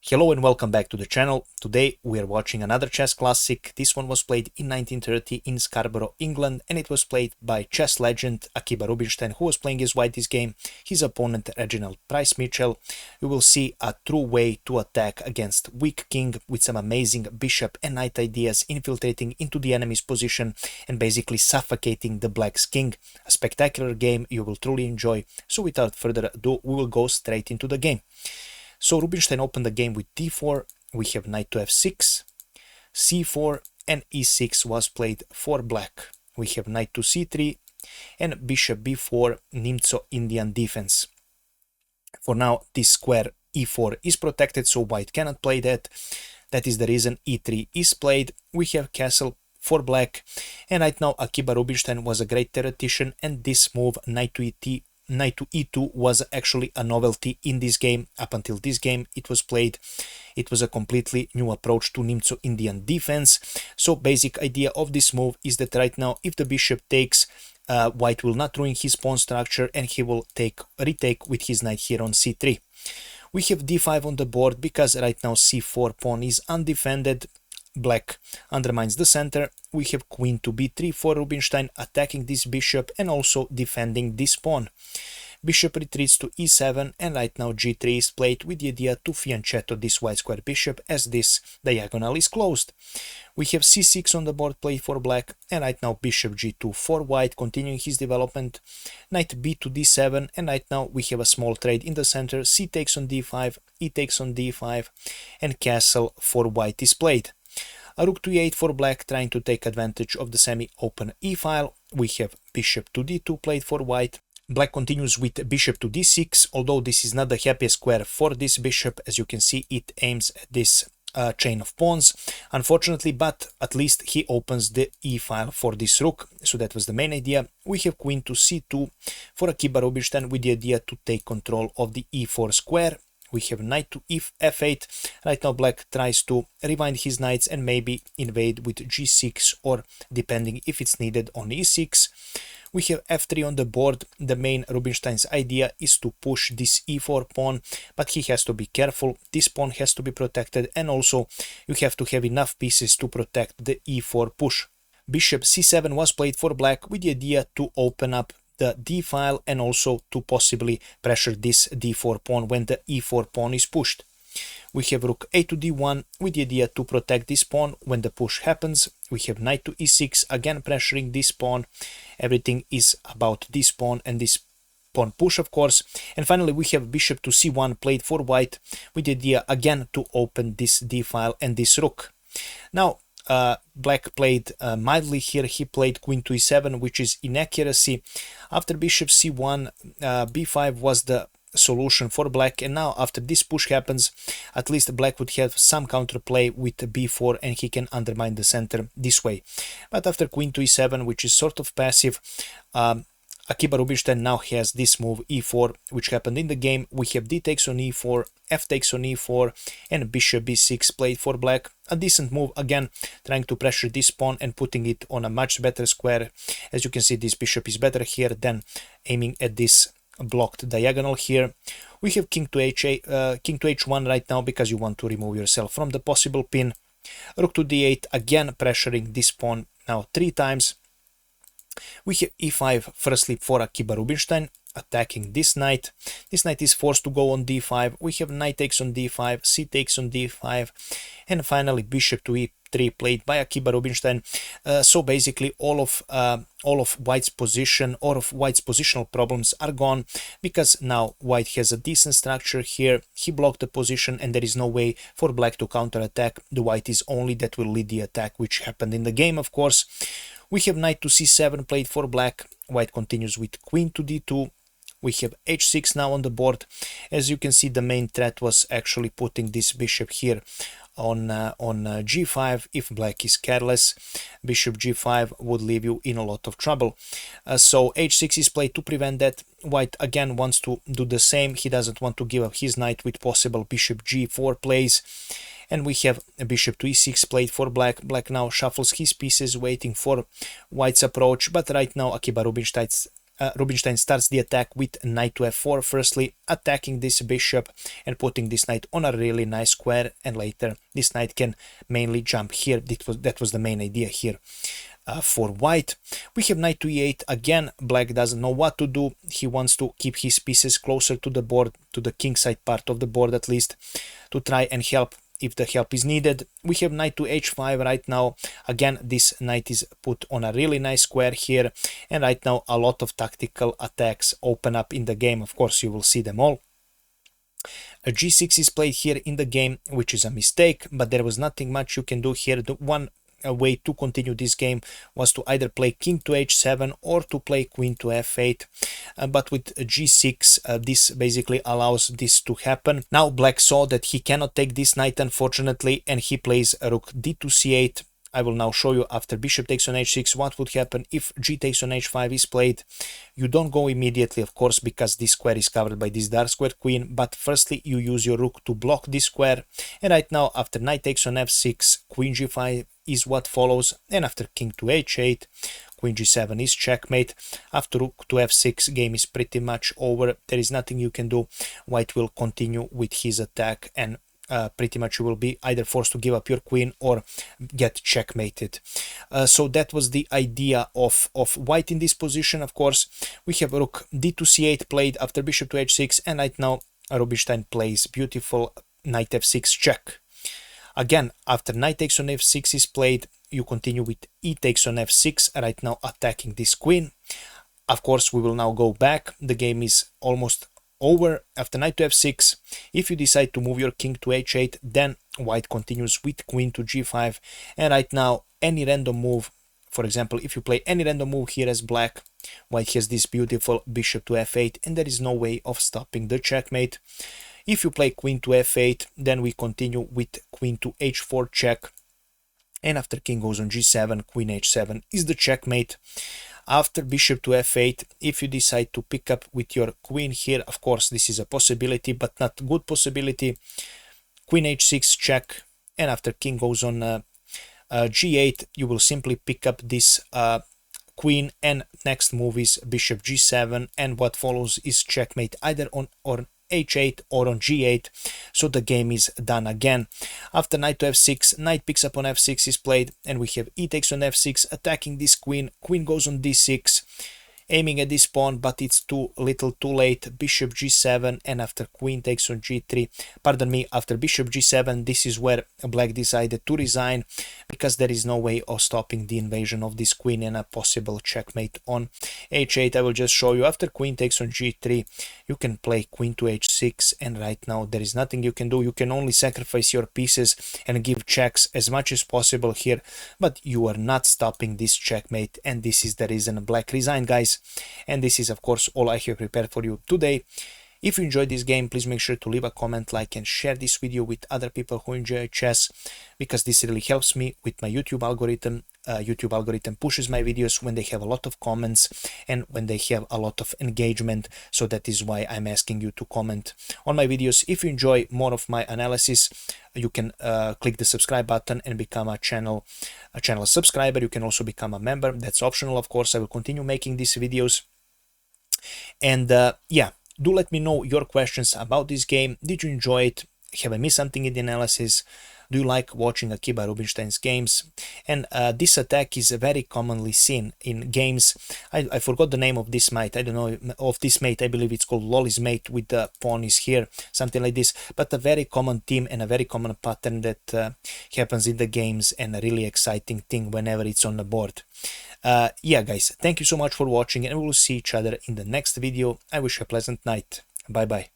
Hello and welcome back to the channel. Today we are watching another chess classic. This one was played in 1930 in Scarborough, England, and it was played by chess legend Akiba Rubinstein, who was playing as white this game. His opponent Reginald Price Mitchell. You will see a true way to attack against weak king with some amazing bishop and knight ideas, infiltrating into the enemy's position and basically suffocating the black's king. A spectacular game you will truly enjoy. So without further ado, we will go straight into the game. So Rubinstein opened the game with d4, we have knight to f6, c4, and e6 was played for black. We have knight to c3 and bishop b4, Nimzo-Indian defense. For now, this square e4 is protected, so white cannot play that. That is the reason e3 is played. We have castle for black, and right now Akiba Rubinstein was a great theoretician, and this move, knight to e2 was actually a novelty in this game. Up until this game it was played, it was a completely new approach to Nimzo-Indian defense. So basic idea of this move is that right now if the bishop takes, white will not ruin his pawn structure and he will retake with his knight here on c3. We have d5 on the board because right now c4 pawn is undefended. Black undermines the center. We have queen to b3 for Rubinstein, attacking this bishop and also defending this pawn. Bishop retreats to e7, and right now g3 is played with the idea to fianchetto this white square bishop as this diagonal is closed. We have c6 on the board played for black, and right now bishop g2 for white, continuing his development. Knight b to d7, and right now we have a small trade in the center. C takes on d5, e takes on d5, and castle for white is played. A rook to e8 for black, trying to take advantage of the semi-open e-file. We have bishop to d2 played for white. Black continues with bishop to d6, although this is not the happiest square for this bishop. As you can see, it aims at this chain of pawns, unfortunately, but at least he opens the e-file for this rook, so that was the main idea. We have queen to c2 for Akiba Rubinstein with the idea to take control of the e4 square. We have knight to f8. Right now black tries to rewind his knights and maybe invade with g6, or depending if it's needed on e6. We have f3 on the board. The main Rubinstein's idea is to push this e4 pawn, but he has to be careful. This pawn has to be protected, and also you have to have enough pieces to protect the e4 push. Bishop c7 was played for black with the idea to open up the d-file and also to possibly pressure this d4 pawn when the e4 pawn is pushed. We have rook a to d1 with the idea to protect this pawn when the push happens. We have knight to e6, again pressuring this pawn. Everything is about this pawn and this pawn push, of course. And finally we have bishop to c1 played for white with the idea again to open this d-file and this rook. Now black played mildly here. He played queen to e7, which is inaccuracy. After bishop c1, b5 was the solution for black, and now after this push happens, at least black would have some counterplay with b4 and he can undermine the center this way. But after queen to e7, which is sort of passive, Akiba Rubinstein now has this move e4, which happened in the game. We have d takes on e4, f takes on e4, and bishop b6 played for black. A decent move, again trying to pressure this pawn and putting it on a much better square. As you can see, this bishop is better here than aiming at this blocked diagonal here. We have king to h1 right now because you want to remove yourself from the possible pin. Rook to d8, again pressuring this pawn now 3 times. We have e5 firstly for Akiba Rubinstein, attacking this knight. This knight is forced to go on d5. We have knight takes on d5, c takes on d5, and finally bishop to e3 played by Akiba Rubinstein. So basically all of white's position, all of white's positional problems are gone, because now white has a decent structure here. He blocked the position and there is no way for black to counterattack. The white is only that will lead the attack, which happened in the game, of course. We have knight to c7 played for black. White continues with queen to d2. We have h6 now on the board. As you can see, the main threat was actually putting this bishop here on g5. If black is careless, bishop g5 would leave you in a lot of trouble. So h6 is played to prevent that. White again wants to do the same. He doesn't want to give up his knight with possible bishop g4 plays. And we have a bishop to e6 played for black. Black now shuffles his pieces, waiting for white's approach. But right now Akiba Rubinstein Rubinstein starts the attack with knight to f4, firstly attacking this bishop and putting this knight on a really nice square, and later this knight can mainly jump here. That was the main idea here. For white, we have knight to e8. Again, black doesn't know what to do. He wants to keep his pieces closer to the board, to the king side part of the board at least, to try and help if the help is needed. We have knight to h5 right now. Again, this knight is put on a really nice square here, and right now a lot of tactical attacks open up in the game. Of course, you will see them all. A g6 is played here in the game, which is a mistake, but there was nothing much you can do here. The one way to continue this game was to either play king to h7 or to play queen to f8, but with g6 this basically allows this to happen. Now black saw that he cannot take this knight, unfortunately, and he plays rook d to c8. I will now show you after bishop takes on h6 what would happen if g takes on h5 is played. You don't go immediately, of course, because this square is covered by this dark square queen, but firstly you use your rook to block this square, and right now after knight takes on f6, queen g5 is what follows, and after king to h8, queen g7 is checkmate. After rook to f6, game is pretty much over. There is nothing you can do. White will continue with his attack, and pretty much you will be either forced to give up your queen or get checkmated. So that was the idea of white in this position. Of course, we have rook d to c8 played after bishop to h6, and right now Rubinstein plays beautiful knight f6 check. Again, after knight takes on f6 is played, you continue with e takes on f6, right now attacking this queen. Of course, we will now go back. The game is almost over. After knight to f6, if you decide to move your king to h8, then white continues with queen to g5, and right now any random move, for example, if you play any random move here as black, white has this beautiful bishop to f8, and there is no way of stopping the checkmate. If you play queen to f8, then we continue with queen to h4 check, and after king goes on g7, queen h7 is the checkmate. After bishop to f8, if you decide to pick up with your queen here, of course this is a possibility, but not good possibility. Queen h6 check, and after king goes on g8, you will simply pick up this queen, and next move is bishop g7, and what follows is checkmate either on h8 or on g8, so the game is done again. After knight to f6, knight picks up on f6 is played, and we have e takes on f6, attacking this queen. Queen goes on d6, aiming at this pawn, but it's too little too late. Bishop g7, and after queen takes on g3, pardon me, after bishop g7, this is where black decided to resign, because there is no way of stopping the invasion of this queen and a possible checkmate on h8. I will just show you. After queen takes on g3, you can play queen to h6, and right now there is nothing you can do. You can only sacrifice your pieces and give checks as much as possible here, but you are not stopping this checkmate, and this is the reason black resigned, guys. And this is of course all I have prepared for you today. If you enjoyed this game, please make sure to leave a comment, like, and share this video with other people who enjoy chess, because this really helps me with my YouTube algorithm. YouTube algorithm pushes my videos when they have a lot of comments and when they have a lot of engagement, so that is why I'm asking you to comment on my videos. If you enjoy more of my analysis, you can click the subscribe button and become a channel subscriber. You can also become a member. That's optional, of course. I will continue making these videos, and yeah, do let me know your questions about this game. Did you enjoy it? Have I missed something in the analysis? Do you like watching Akiba Rubinstein's games? And this attack is very commonly seen in games. I forgot the name of this mate. I don't know of this mate. I believe it's called Lolly's mate, with the pawn is here, something like this. But a very common theme and a very common pattern that happens in the games, and a really exciting thing whenever it's on the board. Yeah, guys, thank you so much for watching, and we will see each other in the next video. I wish you a pleasant night. Bye bye.